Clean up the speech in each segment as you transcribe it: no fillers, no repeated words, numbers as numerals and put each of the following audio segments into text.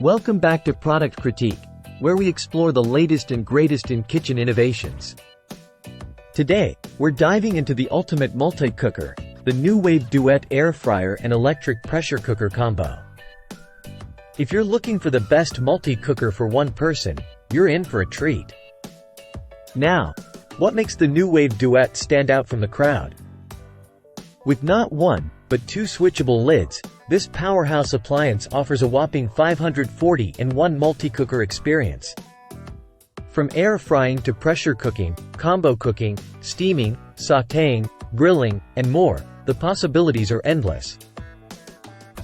Welcome back to Product Critique, where we explore the latest and greatest in kitchen innovations. Today, we're diving into the ultimate multi-cooker, the Nuwave Duet air fryer and electric pressure cooker combo. If you're looking for the best multi-cooker for one person, you're in for a treat. Now, what makes the Nuwave Duet stand out from the crowd? With not one, but two switchable lids, this powerhouse appliance offers a whopping 540-in-1 multi-cooker experience. From air frying to pressure cooking, combo cooking, steaming, sautéing, grilling, and more, the possibilities are endless.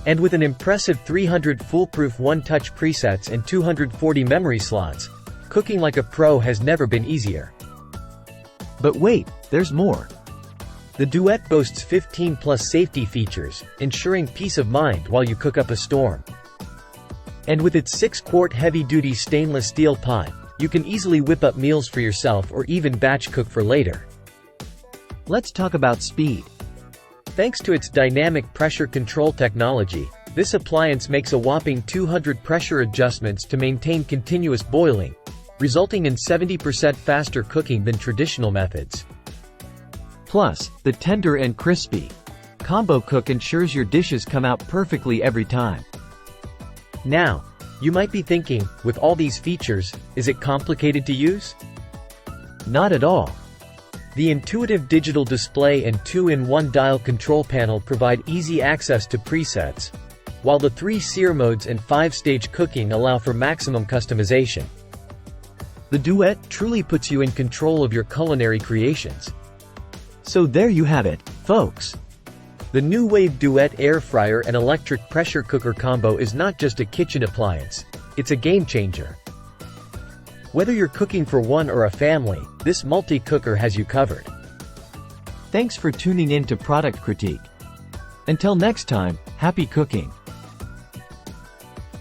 And with an impressive 300 foolproof one-touch presets and 240 memory slots, cooking like a pro has never been easier. But wait, there's more. The Duet boasts 15+ safety features, ensuring peace of mind while you cook up a storm. And with its 6-quart heavy-duty stainless steel pot, you can easily whip up meals for yourself or even batch cook for later. Let's talk about speed. Thanks to its dynamic pressure control technology, this appliance makes a whopping 200 pressure adjustments to maintain continuous boiling, resulting in 70% faster cooking than traditional methods. Plus, the tender and crispy Combo Cook ensures your dishes come out perfectly every time. Now, you might be thinking, with all these features, is it complicated to use? Not at all. The intuitive digital display and 2-in-1 dial control panel provide easy access to presets, while the 3 sear modes and 5-stage cooking allow for maximum customization. The Duet truly puts you in control of your culinary creations. So there you have it, folks. The Nuwave Duet air fryer and electric pressure cooker combo is not just a kitchen appliance, it's a game changer. Whether you're cooking for one or a family, this multi-cooker has you covered. Thanks for tuning in to Product Critique. Until next time, happy cooking.